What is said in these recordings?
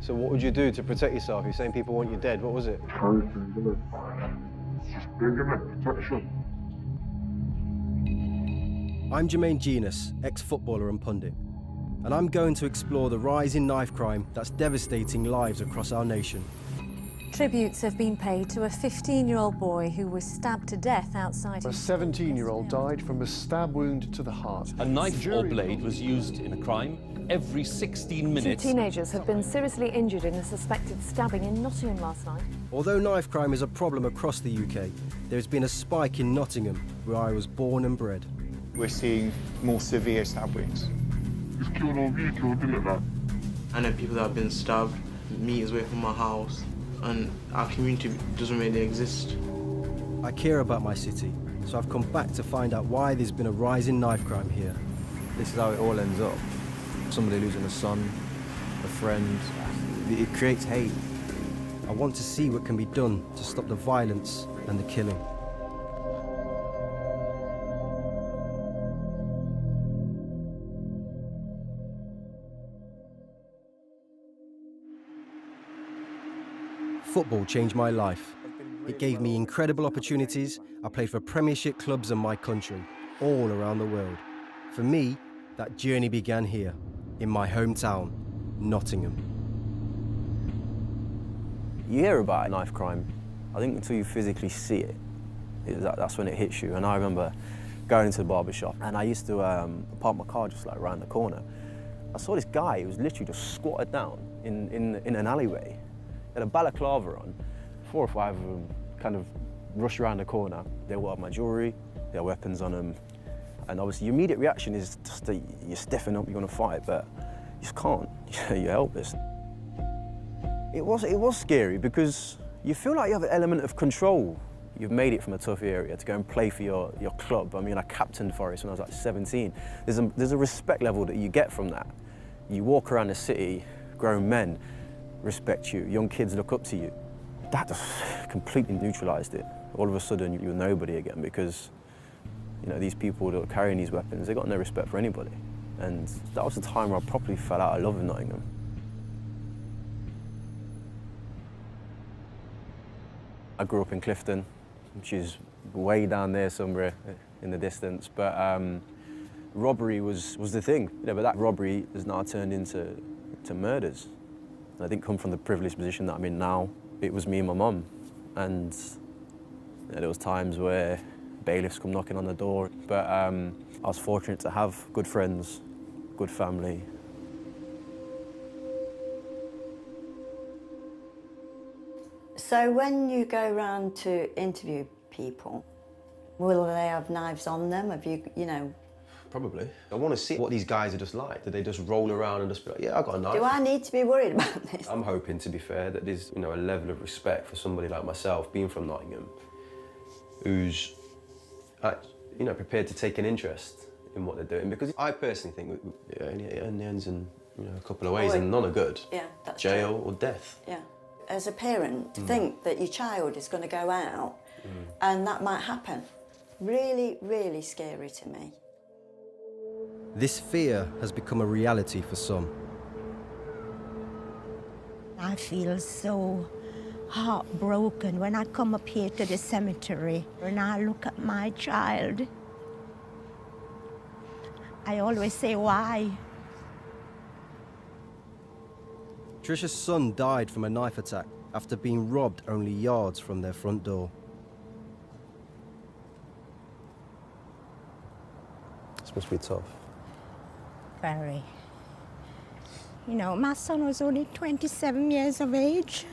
So what would you do to protect yourself? You're saying people want you dead. What was it? I'm Jermaine Genus, ex-footballer and pundit, and I'm going to explore the rise in knife crime that's devastating lives across our nation. Tributes have been paid to a 15-year-old boy who was stabbed to death outside. A 17-year-old died from a stab wound to the heart. A knife or blade was used in a crime every 16 minutes. 2 teenagers have been seriously injured in a suspected stabbing in Nottingham last night. Although knife crime is a problem across the UK, there's been a spike in Nottingham, where I was born and bred. We're seeing more severe stab wounds. I know people that have been stabbed meters away from my house, and our community doesn't really exist. I care about my city, so I've come back to find out why there's been a rise in knife crime here. This is how it all ends up. Somebody losing a son, a friend. It creates hate. I want to see what can be done to stop the violence and the killing. Football changed my life. It gave me incredible opportunities. I played for Premiership clubs in my country, all around the world. For me, that journey began here, in my hometown, Nottingham. You hear about knife crime, I think until you physically see it, that's when it hits you. And I remember going into the barber shop, and I used to park my car just like around the corner. I saw this guy who was literally just squatted down in an alleyway. He had a balaclava on, 4 or 5 of them kind of rushed around the corner. They all had my jewellery, they had weapons on them. And obviously your immediate reaction is just that you're stiffing up, you're gonna fight, but you just can't, you're helpless. It was scary because you feel like you have an element of control. You've made it from a tough area to go and play for your club. I mean, I captained Forest when I was like 17. There's a respect level that you get from that. You walk around the city, grown men respect you, young kids look up to you. That just completely neutralised it. All of a sudden, you're nobody again because, you know, these people that are carrying these weapons, they got no respect for anybody. And that was the time where I properly fell out of love with Nottingham. I grew up in Clifton, which is way down there somewhere in the distance, but robbery was the thing. You know, but that robbery has now turned into murders. And I didn't come from the privileged position that I'm in now. It was me and my mum, and you know, there was times where bailiffs come knocking on the door, but I was fortunate to have good friends, good family. So when you go around to interview people, will they have knives on them? Have you know? Probably. I want to see what these guys are just like. Do they just roll around and just be like, yeah, I got a knife? Do I need to be worried about this? I'm hoping, to be fair, that there's, you know, a level of respect for somebody like myself, being from Nottingham, who's, you know, prepared to take an interest in what they're doing. Because I personally think it only ends in, you know, a couple of ways, and none are good. Yeah, that's Jail true. or death. Yeah. As a parent, to think that your child is going to go out and that might happen, really, really scary to me. This fear has become a reality for some. I feel so heartbroken when I come up here to the cemetery and I look at my child. I always say, why? Trisha's son died from a knife attack after being robbed only yards from their front door. This must be tough. Very. You know, my son was only 27 years of age.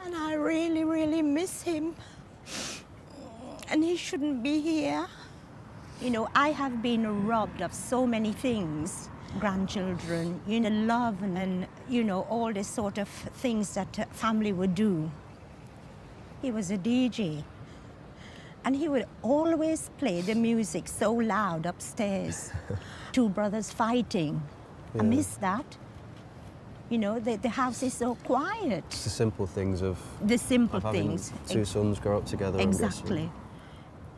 And I really, really miss him. And he shouldn't be here. You know, I have been robbed of so many things. Grandchildren, you know, love and, you know, all this sort of things that a family would do. He was a DJ. And he would always play the music so loud upstairs. 2 brothers fighting. Yeah. I miss that. You know, the house is so quiet. It's the simple things of... The simple having things. 2 sons grow up together. Exactly.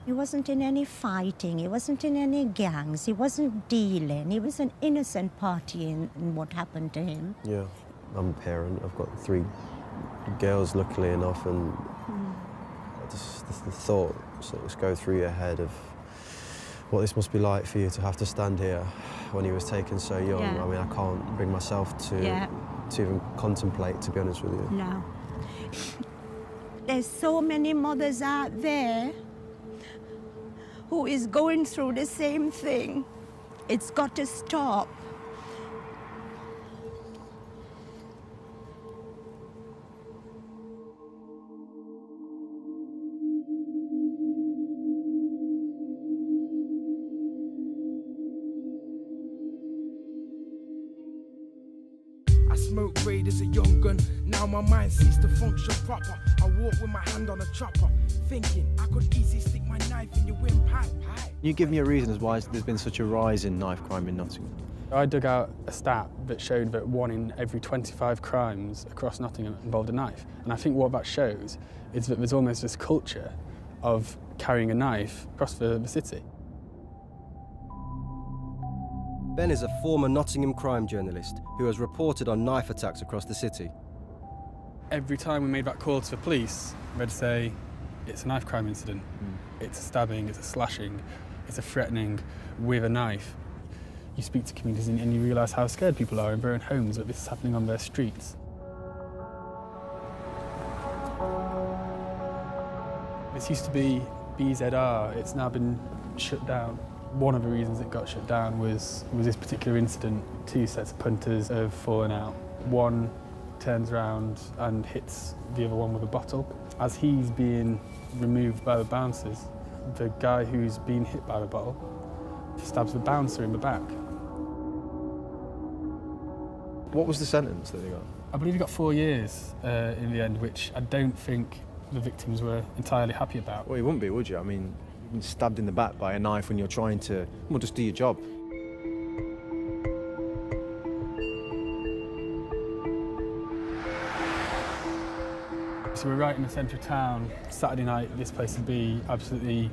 He wasn't in any fighting, he wasn't in any gangs, he wasn't dealing. He was an innocent party in what happened to him. Yeah, I'm a parent. I've got 3 girls, luckily enough, and just the thought sort of go through your head of what this must be like for you to have to stand here when he was taken so young. Yeah. I mean, I can't bring myself to even contemplate, to be honest with you. No. There's so many mothers out there who is going through the same thing. It's got to stop. I smoked weed as a young gun, now my mind ceased to function proper. I walk with my hand on a chopper, thinking I could easily stick my knife in your windpipe. Can you give me a reason as why there's been such a rise in knife crime in Nottingham? I dug out a stat that showed that 1 in every 25 crimes across Nottingham involved a knife. And I think what that shows is that there's almost this culture of carrying a knife across the city. Ben is a former Nottingham crime journalist who has reported on knife attacks across the city. Every time we made that call to the police, they'd say, it's a knife crime incident. It's a stabbing, it's a slashing, it's a threatening with a knife. You speak to communities and you realise how scared people are in their own homes that this is happening on their streets. This used to be BZR, it's now been shut down. One of the reasons it got shut down was this particular incident. 2 sets of punters have fallen out. One turns around and hits the other one with a bottle. As he's being removed by the bouncers, the guy who's been hit by the bottle stabs the bouncer in the back. What was the sentence that they got? I believe he got 4 years in the end, which I don't think the victims were entirely happy about. Well, you wouldn't be, would you? I mean, you've been stabbed in the back by a knife when you're trying to, well, just do your job. So we're right in the centre of town. Saturday night, this place would be absolutely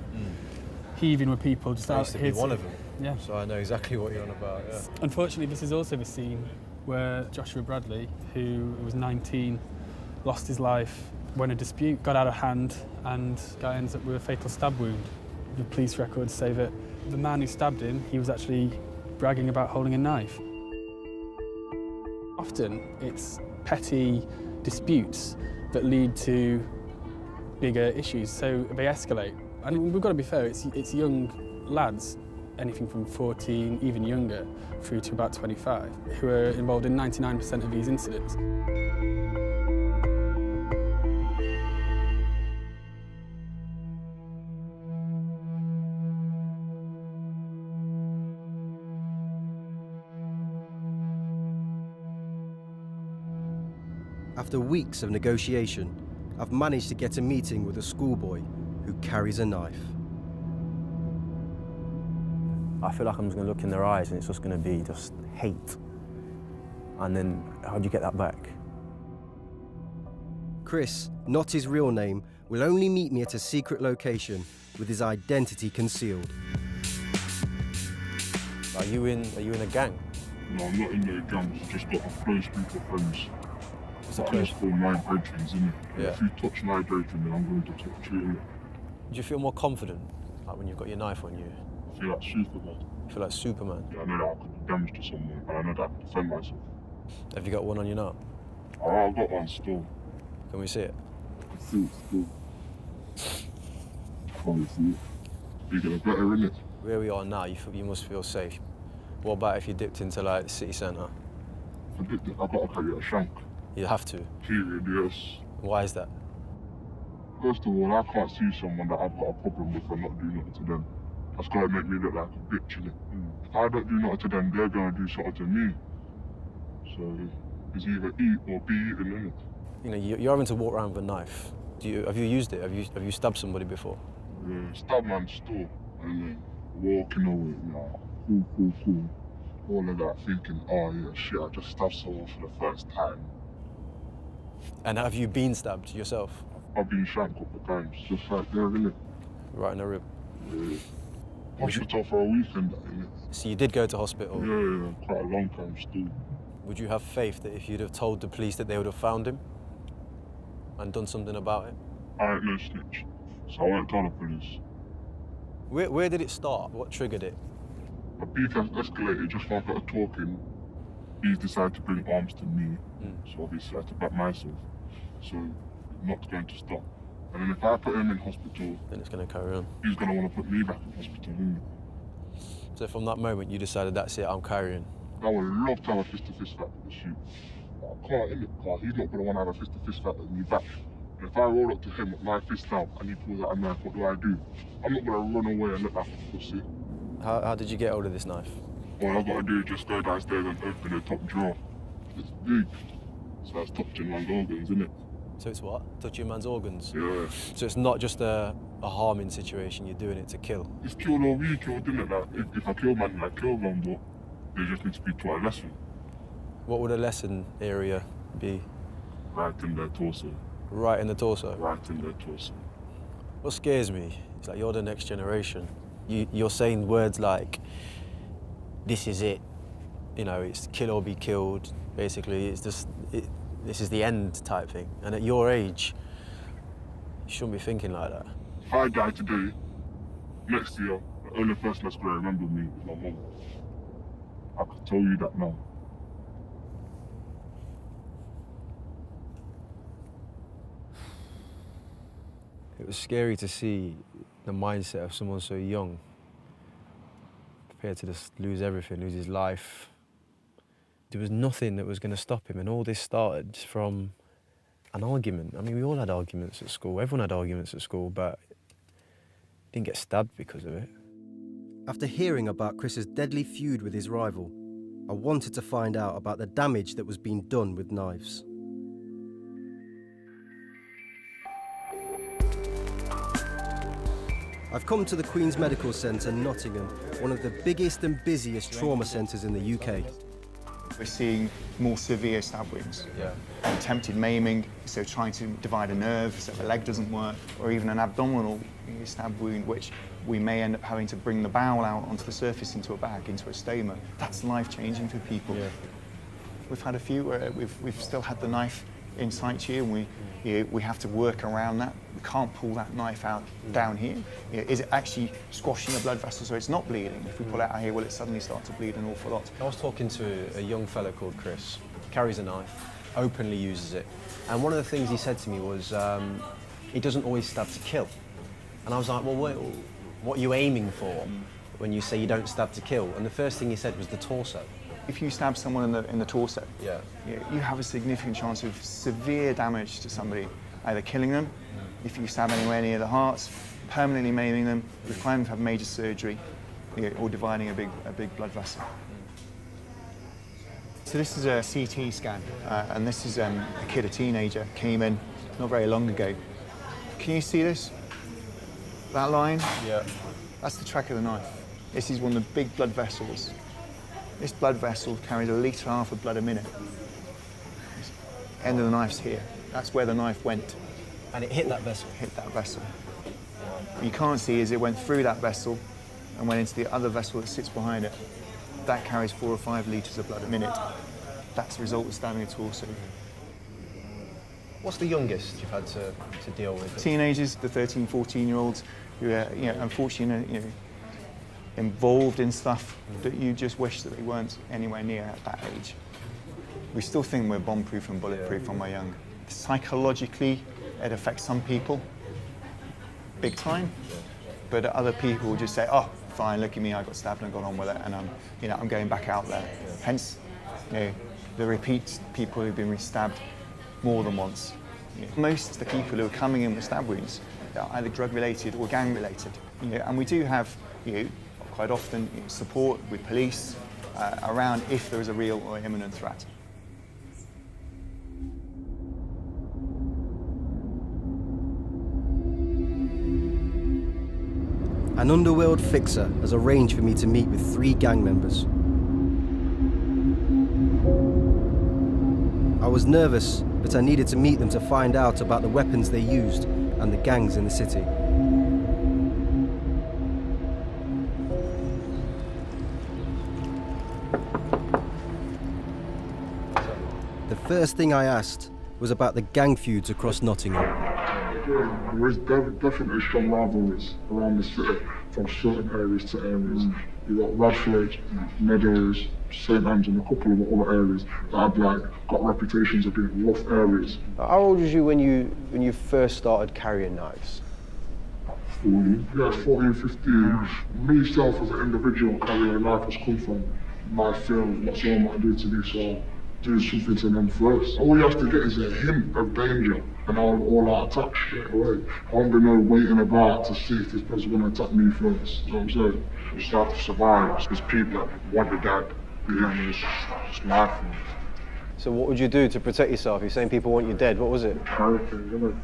heaving with people. Just I used to be one of them, yeah. So I know exactly what you're on about. Yeah. Unfortunately, this is also the scene where Joshua Bradley, who was 19, lost his life when a dispute got out of hand and guy ends up with a fatal stab wound. The police records say that the man who stabbed him, he was actually bragging about holding a knife. Often it's petty disputes that lead to bigger issues, so they escalate. And we've got to be fair, it's young lads, anything from 14, even younger, through to about 25, who are involved in 99% of these incidents. After weeks of negotiation, I've managed to get a meeting with a schoolboy who carries a knife. I feel like I'm just going to look in their eyes and it's just going to be just hate. And then how do you get that back? Chris, not his real name, will only meet me at a secret location with his identity concealed. Are you in a gang? No, I'm not in no gang. I've just got a close group of friends. It's a close called my bedrooms, innit? Yeah. If you touch my bedroom, then I'm going to touch you, innit? Do you feel more confident, like when you've got your knife on you? I feel like Superman. You feel like Superman? Yeah, I know that I could do damage to someone, and I know that I can defend myself. Have you got one on you now? Oh, I've got one still. Can we see it? I can see it still. Can't see it. You get better, innit? Where we are now, you must feel safe. What about if you dipped into like the city centre? If I dipped it, I've got to carry a shank. You have to? Period, yes. Why is that? First of all, I can't see someone that I've got a problem with and not do nothing to them. That's got to make me look like a bitch, innit? If I don't do nothing to them, they're going to do something to me. So it's either eat or be eaten, innit? You know, you're having to walk around with a knife. Have you used it? Have you stabbed somebody before? Yeah, stab man's store and then walking away, cool. All of that, thinking, oh yeah, shit, I just stabbed someone for the first time. And have you been stabbed yourself? I've been shanked a couple of times, just right there, innit? Right in the rib? Hospital for a weekend, innit? So you did go to hospital? Yeah, quite a long time still. Would you have faith that if you'd have told the police that they would have found him and done something about it? I ain't no snitch, so I won't tell the police. Where did it start? What triggered it? A beef has escalated just when I got talking. He's decided to bring arms to me, so obviously I had to back myself. So, not going to stop. And then if I put him in hospital, then it's going to carry on. He's going to want to put me back in hospital, isn't he? So from that moment, you decided, that's it, I'm carrying. I would love to have a fist-to-fist fight with the shoot. But I can't, innit? Because he's not going to want to have a fist-to-fist fight with me back. And if I roll up to him with my fist out and he pulls out a knife, what do? I'm not going to run away and let that pussy. How did you get hold of this knife? All I've got to do is just go downstairs and open the top drawer. It's big. So that's touching man's organs, isn't it? So it's what? Touching man's organs? Yeah. So it's not just a harming situation, you're doing it to kill? It's killed or we killed, isn't it? Like, if I kill man, I kill them, but they just need to be taught a lesson. What would a lesson area be? Right in their torso. Right in the torso? Right in their torso. What scares me is like you're the next generation. You're saying words like, this is it, you know, it's kill or be killed, basically. It's just, this is the end type thing. And at your age, you shouldn't be thinking like that. If I die today, next year, the only person that's going to remember me is my mum. I can tell you that now. It was scary to see the mindset of someone so young, prepared to just lose everything, lose his life. There was nothing that was going to stop him, and all this started from an argument. I mean, we all had arguments at school, everyone had arguments at school, but didn't get stabbed because of it. After hearing about Chris's deadly feud with his rival, I wanted to find out about the damage that was being done with knives. I've come to the Queen's Medical Centre, Nottingham, one of the biggest and busiest trauma centres in the UK. We're seeing more severe stab wounds. Yeah. Attempted maiming, so trying to divide a nerve so the leg doesn't work, or even an abdominal stab wound, which we may end up having to bring the bowel out onto the surface into a bag, into a stoma. That's life-changing for people. Yeah. We've had a few where we've still had the knife in situ, and we have to work around that. We can't pull that knife out down here. Is it actually squashing a blood vessel so it's not bleeding? If we pull it out here, will it suddenly start to bleed an awful lot? I was talking to a young fella called Chris, carries a knife, openly uses it. And one of the things he said to me was, he doesn't always stab to kill. And I was like, well, what are you aiming for when you say you don't stab to kill? And the first thing he said was the torso. If you stab someone in the torso, you have a significant chance of severe damage to somebody, either killing them, if you stab anywhere near the heart, permanently maiming them, requiring them to have major surgery, or dividing a big blood vessel. So this is a CT scan, and this is a kid, a teenager, came in not very long ago. Can you see this? That line? Yeah. That's the track of the knife. This is one of the big blood vessels. This blood vessel carries 1.5 litres of blood a minute. End of the knife's here. That's where the knife went. And it hit that vessel? Hit that vessel. What you can't see is it went through that vessel and went into the other vessel that sits behind it. That carries 4 or 5 litres of blood a minute. That's the result of stabbing a torso. What's the youngest you've had to deal with? Teenagers, the 13, 14-year-olds, who are unfortunately involved in stuff that you just wish that they weren't anywhere near at that age. We still think we're bomb-proof and bulletproof when we're young. Psychologically, it affects some people big time, but other people will just say, oh, fine, look at me, I got stabbed and I got on with it, and I'm going back out there. Hence, the repeat people who've been stabbed more than once. Most of the people who are coming in with stab wounds are either drug-related or gang-related. And we do have, quite often support with police around if there is a real or imminent threat. An underworld fixer has arranged for me to meet with 3 gang members. I was nervous, but I needed to meet them to find out about the weapons they used and the gangs in the city. first thing I asked was about the gang feuds across Nottingham. There is definitely strong rivalries around the city from certain areas to areas. You've got Radford, Meadows, St Anne's and a couple of other areas that have got reputations of being rough areas. How old was you when you first started carrying knives? 40. Yeah, 14, 15. Me, self, as an individual carrying a knife has come from my fear of what someone might do to me, so do something to them first. All you have to get is a hint of danger, and I'll attack straight away. I won't be no waiting about to see if this person's going to attack me first. You know what I'm saying? You start to survive. There's people that want your dad. You know, it's life. So what would you do to protect yourself? You're saying people want you dead. What was it? Everything, you know.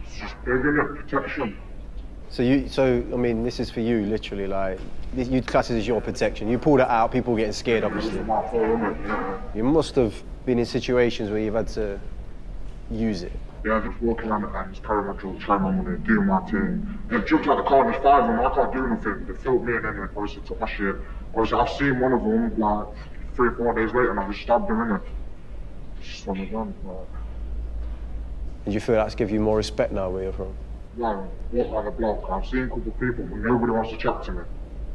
It's just big, innit? Protection. So I mean, this is for you, literally, like, you class it as your protection. You pulled it out, people getting scared, obviously. You must have been in situations where you've had to use it. Yeah, just walking around the van, just carrying my drugs, trying my money, doing my thing. They jumped out the car and there's 5 of them, I can't do nothing. They filmed me and then obviously took my shit. Obviously, I've seen one of them, like, 3 or 4 days later and I just stabbed him, innit? Just on the gun, like. And you feel that's give you more respect now where you're from? Yeah, walk around the block, I've seen a couple of people, but nobody wants to chat to me.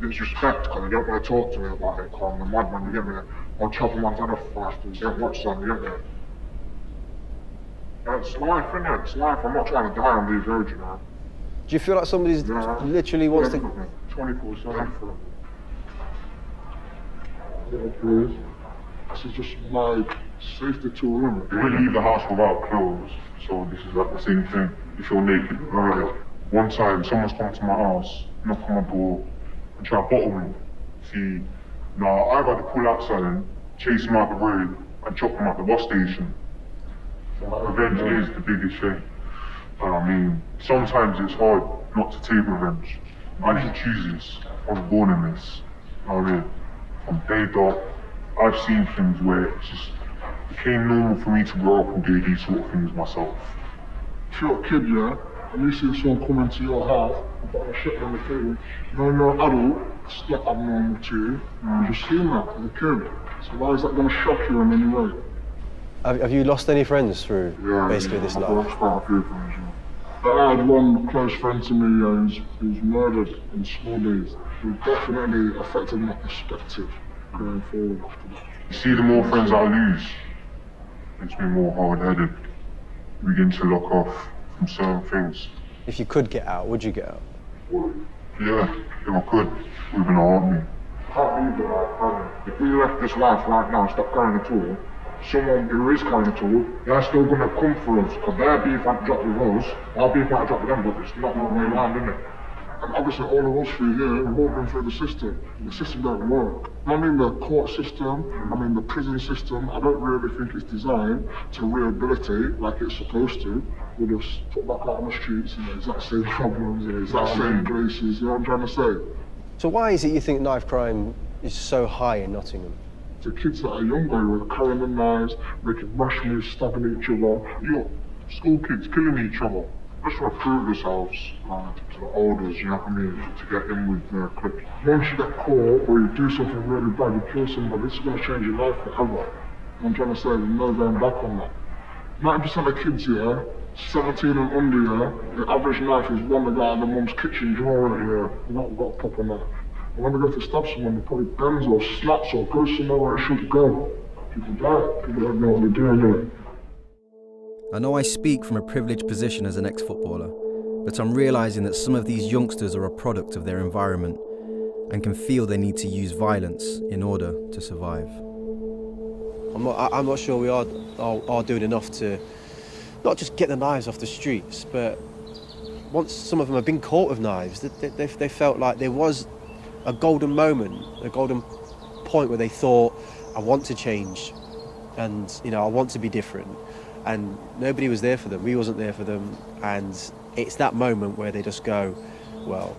It's respect, because they don't want to talk to me about it, because I'm a madman, you get me? I'll chop them on head off fast and don't watch them, you get me? It's life, innit? It's life. I'm not trying to die on these roads, you know. Do you feel like somebody's literally wants to... 24/7 for them. Yeah, please. This is just my safety tool, innit? You wouldn't leave the house without clothes, so this is like the same thing. You feel naked. One time, someone's come to my house, knocked on my door, and tried to bottle me. See, now I've had to pull out something, chase him out the road, and chop him at the bus station. Revenge is the biggest thing. I mean, sometimes it's hard not to take revenge. I didn't choose this. I was born in this. You know what I mean? From day dot, I've seen things where it just became normal for me to grow up and do these sort of things myself. If you're a kid, yeah, and you see someone come into your house and put a shit on the table, when you're an adult, it's not abnormal to you. You just seen that as a kid. So why is that going to shock you in any way? Have you lost any friends through basically this life? I've lost quite a few friends, yeah. I had one close friend to me who's murdered in school days. Who definitely affected my perspective going forward after that. You see, the more friends I lose, it makes me more hard-headed. Begin to lock off from certain things. If you could get out, would you get out? Yeah, if I could, it would have harmed me. Can't leave it like that. If we left this life right now and stopped carrying a tool, someone who is carrying a tool, they're still going to come for us, because their beef might drop with us, our beef might drop with them, but it's not the way around, isn't it? And obviously all of us through here, we've all been through the system. The system don't work. I mean the court system, I mean the prison system, I don't really think it's designed to rehabilitate like it's supposed to. We just put back out on the streets and the exact same problems, the exact same places, you know what I'm trying to say? So why is it you think knife crime is so high in Nottingham? The kids that are younger who are carrying the knives, making rash moves, stabbing each other. You got school kids killing each other. Just want to prove themselves to the elders, you know what I mean, to get in with their clique. Once you get caught or you do something really bad, you kill somebody, this is going to change your life forever. I'm trying to say there's no going back on that. 90% of kids here, 17 and under here, the average knife is one that got out of the mum's kitchen drawer here. You've not got a pop on that. And when they go to stab someone, they probably bends or snaps or goes somewhere where it shouldn't go. People die. People don't know what they're doing. I know I speak from a privileged position as an ex-footballer, but I'm realising that some of these youngsters are a product of their environment and can feel they need to use violence in order to survive. I'm not sure we are doing enough to not just get the knives off the streets, but once some of them have been caught with knives, they felt like there was a golden moment, a golden point where they thought, I want to change and, you know, I want to be different. And nobody was there for them, we wasn't there for them, and it's that moment where they just go, well,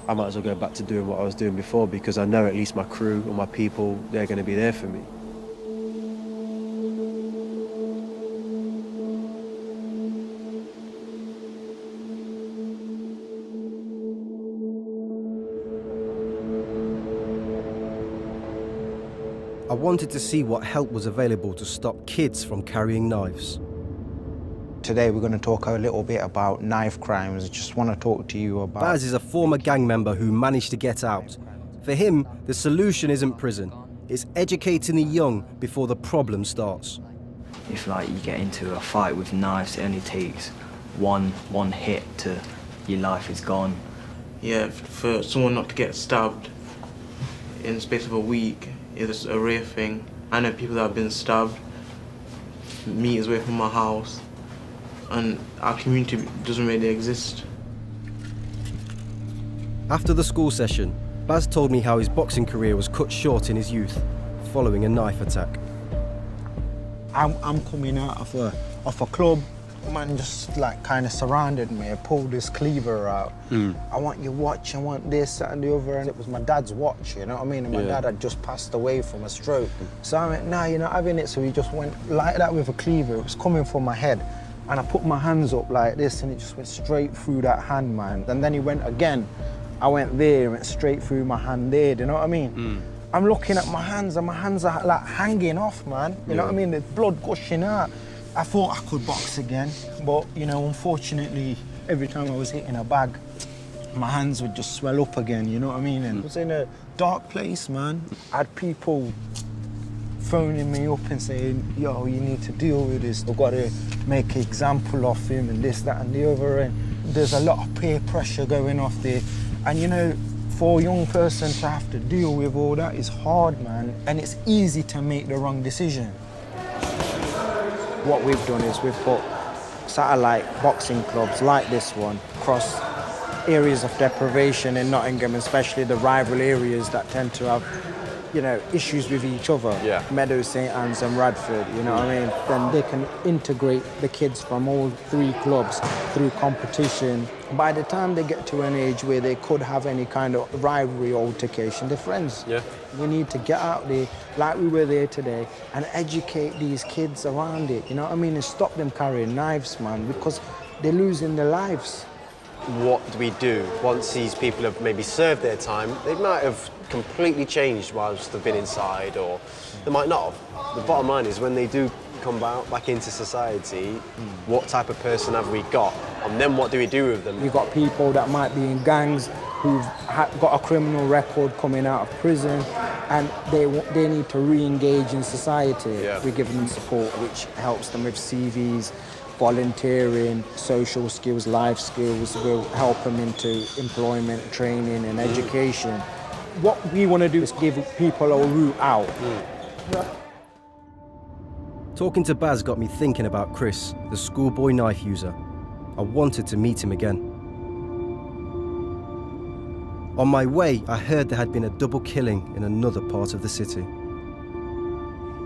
I might as well go back to doing what I was doing before, because I know at least my crew or my people, they're going to be there for me. I wanted to see what help was available to stop kids from carrying knives. Today we're going to talk a little bit about knife crimes. I just want to talk to you about... Baz is a former gang member who managed to get out. For him, the solution isn't prison. It's educating the young before the problem starts. If like you get into a fight with knives, it only takes one hit to your life is gone. Yeah, for someone not to get stabbed in the space of a week is a rare thing. I know people that have been stabbed meters away from my house, and our community doesn't really exist. After the school session, Baz told me how his boxing career was cut short in his youth, following a knife attack. I'm coming out of a club. Man just like kind of surrounded me. I pulled this cleaver out. I want your watch, I want this, that and the other. And it was my dad's watch, you know what I mean? And my dad had just passed away from a stroke. So I went, nah, you're not having it. So he just went like that with a cleaver. It was coming from my head. And I put my hands up like this and it just went straight through that hand, man. And then he went again. I went there, went straight through my hand there, do you know what I mean? I'm looking at my hands and my hands are like hanging off, man. You know what I mean? There's blood gushing out. I thought I could box again, but you know, unfortunately, every time I was hitting a bag, my hands would just swell up again, you know what I mean? And I was in a dark place, man. I had people phoning me up and saying, yo, you need to deal with this. I've got to make an example of him and this, that and the other. And there's a lot of peer pressure going off there. And you know, for a young person to have to deal with all that is hard, man. And it's easy to make the wrong decision. What we've done is we've put satellite boxing clubs like this one across areas of deprivation in Nottingham, especially the rival areas that tend to have, you know, issues with each other. Meadows, St Anne's and Radford, you know what I mean? Then they can integrate the kids from all three clubs through competition. By the time they get to an age where they could have any kind of rivalry or altercation, they're friends. We need to get out there, like we were there today, and educate these kids around it, you know what I mean? And stop them carrying knives, man, because they're losing their lives. What do we do once these people have maybe served their time? They might have completely changed whilst they've been inside, or they might not have. The bottom line is when they do come back into society, what type of person have we got? And then what do we do with them? You've got people that might be in gangs who've got a criminal record coming out of prison, and they need to re-engage in society. We give them support, which helps them with CVs, volunteering, social skills, life skills. Will help them into employment, training and education. What we want to do is give people a route out. Talking to Baz got me thinking about Chris, the schoolboy knife user. I wanted to meet him again. On my way, I heard there had been a double killing in another part of the city.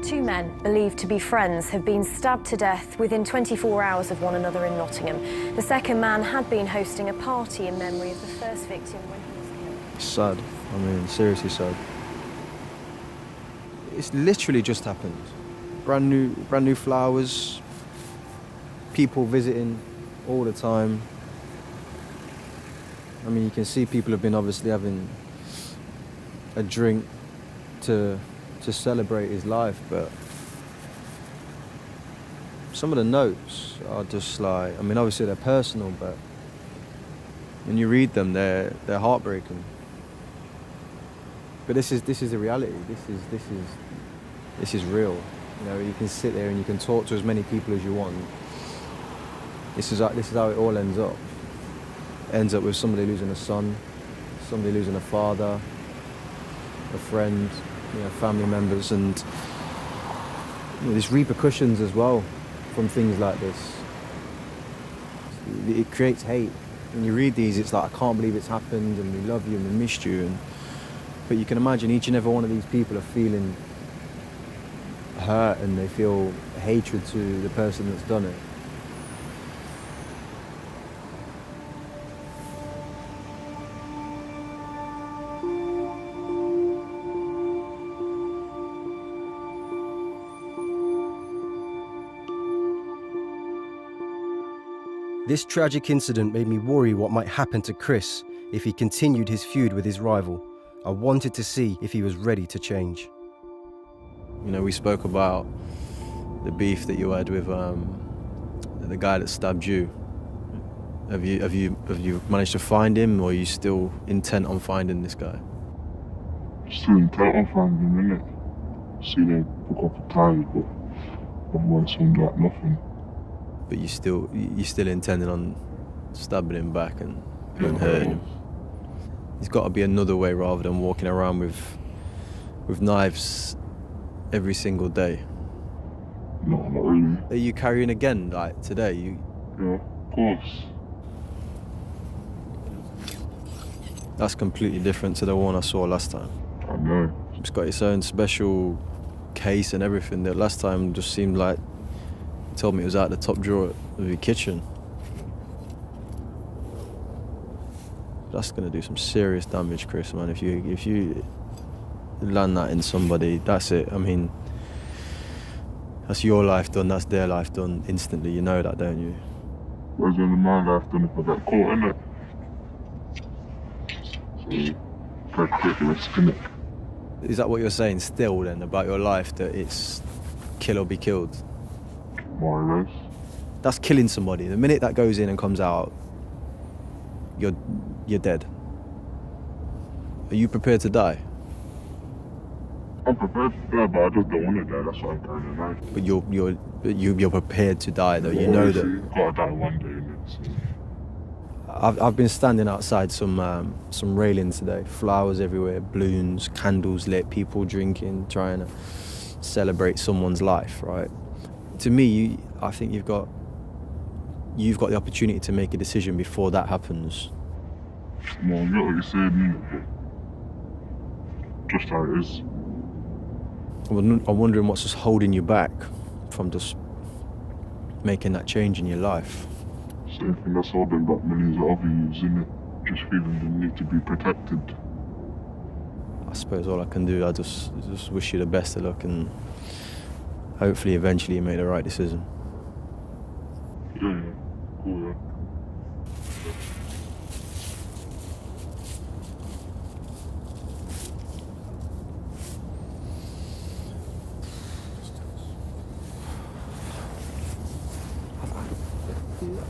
2 men, believed to be friends, have been stabbed to death within 24 hours of one another in Nottingham. The second man had been hosting a party in memory of the first victim when he was killed. Sad. I mean, seriously sad. It's literally just happened. Brand new flowers, people visiting all the time. I mean, you can see people have been obviously having a drink to celebrate his life, but some of the notes are just like, I mean, obviously they're personal, but when you read them, they're heartbreaking. But this is the reality. This is real. You know, you can sit there and you can talk to as many people as you want. This is how it all ends up. It ends up with somebody losing a son, somebody losing a father, a friend, you know, family members, and you know, there's repercussions as well from things like this. It creates hate. When you read these, it's like, I can't believe it's happened, and we love you and we missed you. But you can imagine each and every one of these people are feeling hurt and they feel hatred to the person that's done it. This tragic incident made me worry what might happen to Chris if he continued his feud with his rival. I wanted to see if he was ready to change. You know, we spoke about the beef that you had with the guy that stabbed you. Have you managed to find him, or are you still intent on finding this guy? Still intent on finding him, innit? See, they pick up a tie, but otherwise, sound like nothing. But you still intending on stabbing him back and hurting him. There's got to be another way rather than walking around with knives every single day. No, not really. Are you carrying again, like today? Yeah, of course. That's completely different to the one I saw last time. I know. It's got its own special case and everything. The last time just seemed like you told me it was out the top drawer of your kitchen. That's gonna do some serious damage, Chris, man. If you land that in somebody, that's it. I mean, that's your life done, that's their life done instantly. You know that, don't you? Where's only my life done if I get caught, innit? So, gotta take the risk, innit? Is that what you're saying still then about your life, that it's kill or be killed? More or less. That's killing somebody. The minute that goes in and comes out, you're dead. Are you prepared to die? I'm prepared to die, but I just don't want to die. That's why I'm carrying a knife. But you're prepared to die, though. You know that. You've got to die one day, innit? So. I've been standing outside some railings today. Flowers everywhere, balloons, candles lit, people drinking, trying to celebrate someone's life. Right? To me, I think you've got the opportunity to make a decision before that happens. No, I get what you're saying, but just how it is. I'm wondering what's just holding you back from just making that change in your life. Same thing that's holding back millions of other youths, innit? Just feeling the need to be protected. I suppose all I can do, I just wish you the best of luck, and hopefully eventually you make the right decision. Yeah, cool, yeah.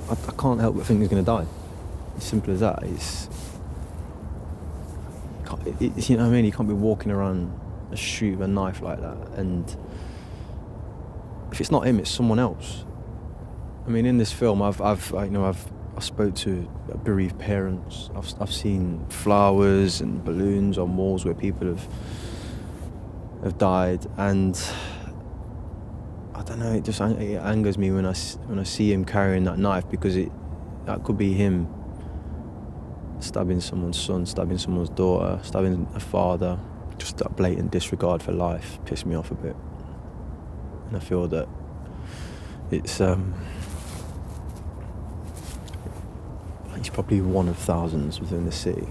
I can't help but think he's going to die. As simple as that. It's you know what I mean? You can't be walking around a street with a knife like that. And if it's not him, it's someone else. I mean, in this film, I spoke to bereaved parents. I've seen flowers and balloons on walls where people have died, and I don't know. It angers me when I see him carrying that knife, because that could be him stabbing someone's son, stabbing someone's daughter, stabbing a father. Just that blatant disregard for life pissed me off a bit, and I feel that it's he's probably one of thousands within the city.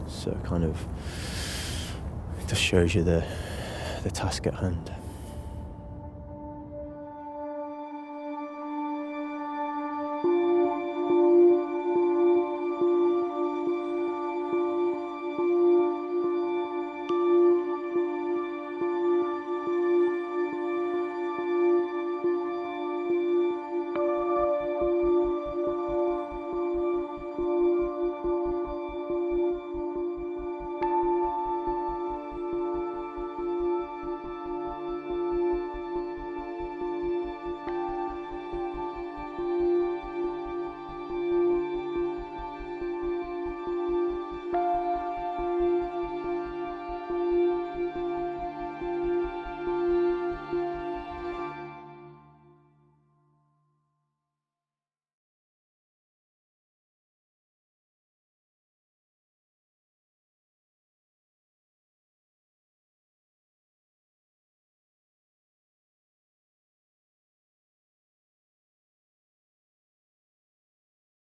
So kind of it just shows you the task at hand.